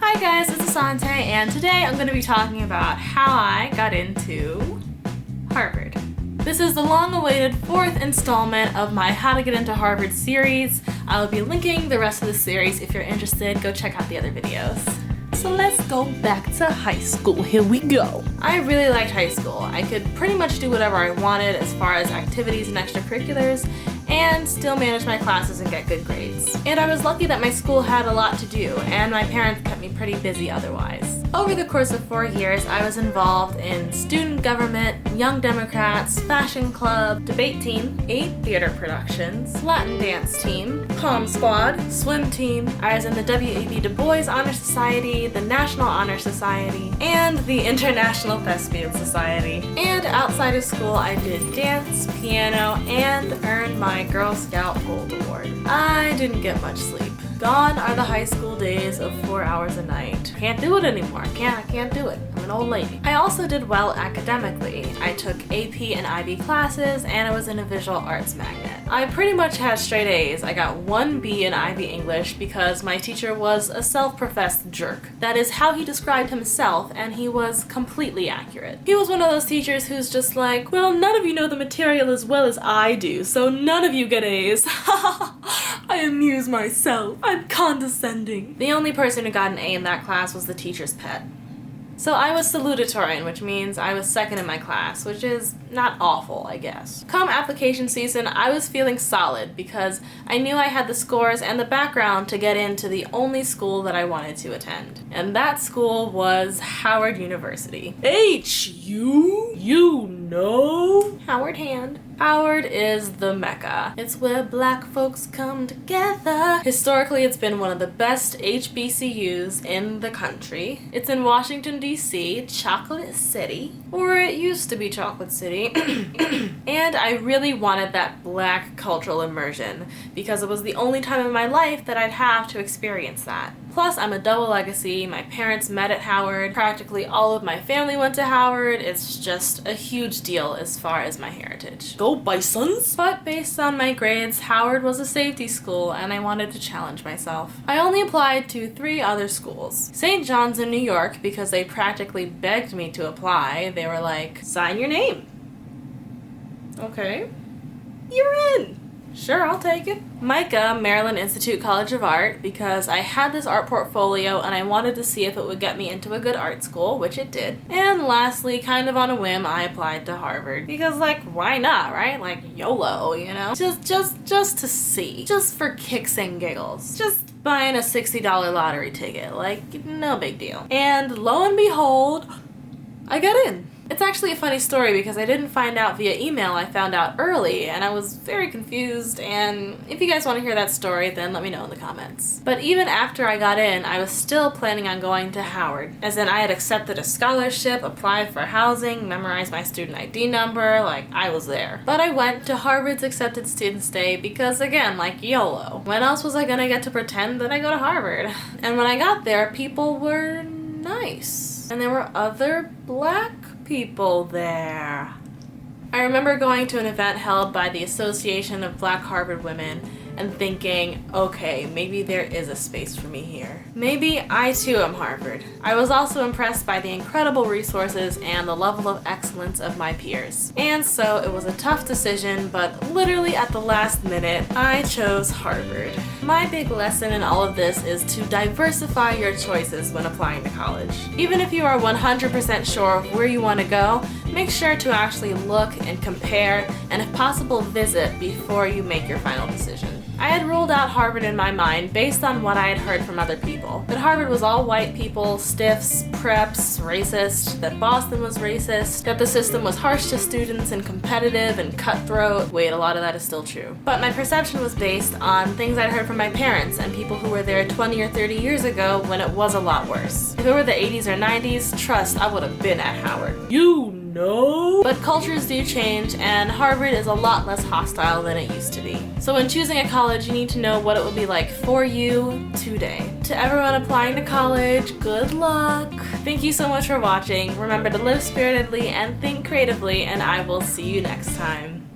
Hi guys, it's Ahsante, and today I'm going to be talking about how I got into Harvard. This is the long-awaited fourth installment of my How to Get Into Harvard series. I'll be linking the rest of the series. If you're interested, go check out the other videos. So let's go back to high school. Here we go. I really liked high school. I could pretty much do whatever I wanted as far as activities and extracurriculars, and still manage my classes and get good grades. And I was lucky that my school had a lot to do, and my parents kept me pretty busy otherwise. Over the course of 4 years, I was involved in student government, Young Democrats, fashion club, debate team, 8 theater productions, Latin dance team, pom squad, swim team. I was in the W.E.B. Du Bois Honor Society, the National Honor Society, and the International Thespian Society. And outside of school, I did dance, piano, and earned my Girl Scout Gold Award. I didn't get much sleep. Gone are the high school days of 4 hours a night. Can't do it anymore. I can't do it. I'm an old lady. I also did well academically. I took AP and IB classes, and I was in a visual arts magnet. I pretty much had straight A's. I got 1 B in IB English because my teacher was a self-professed jerk. That is how he described himself, and he was completely accurate. He was one of those teachers who's just like, well, none of you know the material as well as I do, so none of you get A's. I amuse myself. I'm condescending. The only person who got an A in that class was the teacher's pet. So I was salutatorian, which means I was second in my class, which is not awful, I guess. Come application season, I was feeling solid because I knew I had the scores and the background to get into the only school that I wanted to attend. And that school was Howard University. H-U? You know? Howard Hand. Howard is the Mecca. It's where black folks come together. Historically, it's been one of the best HBCUs in the country. It's in Washington, D.C., Chocolate City, or it used to be Chocolate City. And I really wanted that black cultural immersion because it was the only time in my life that I'd have to experience that. Plus, I'm a double legacy. My parents met at Howard. Practically all of my family went to Howard. It's just a huge deal as far as my heritage. Go Bisons! But based on my grades, Howard was a safety school, and I wanted to challenge myself. I only applied to 3 other schools. St. John's in New York, because they practically begged me to apply. They were like, sign your name. Okay. You're in! Sure, I'll take it. MICA, Maryland Institute College of Art, because I had this art portfolio and I wanted to see if it would get me into a good art school, which it did. And lastly, kind of on a whim, I applied to Harvard. Because, like, why not, right? Like, YOLO, you know? Just to see. Just for kicks and giggles. Just buying a $60 lottery ticket. Like, no big deal. And lo and behold, I got in. It's actually a funny story because I didn't find out via email, I found out early, and I was very confused, and if you guys want to hear that story, then let me know in the comments. But even after I got in, I was still planning on going to Howard, as in I had accepted a scholarship, applied for housing, memorized my student ID number, like, I was there. But I went to Harvard's accepted student stay because, again, like, YOLO. When else was I gonna get to pretend that I go to Harvard? And when I got there, people were nice. And there were other black people there. I remember going to an event held by the Association of Black Harvard Women and thinking, okay, maybe there is a space for me here. Maybe I too am Harvard. I was also impressed by the incredible resources and the level of excellence of my peers. And so it was a tough decision, but literally at the last minute, I chose Harvard. My big lesson in all of this is to diversify your choices when applying to college. Even if you are 100% sure of where you want to go, make sure to actually look and compare, and if possible, visit before you make your final decision. I had ruled out Harvard in my mind based on what I had heard from other people. That Harvard was all white people, stiffs, preps, racist, that Boston was racist, that the system was harsh to students and competitive and cutthroat. Wait, a lot of that is still true. But my perception was based on things I'd heard from my parents and people who were there 20 or 30 years ago when it was a lot worse. If it were the 80s or 90s, trust, I would have been at Howard. You know? But cultures do change, and Harvard is a lot less hostile than it used to be. So when choosing a college, you need to know what it would be like for you today. To everyone applying to college, good luck! Thank you so much for watching. Remember to live spiritedly and think creatively, and I will see you next time.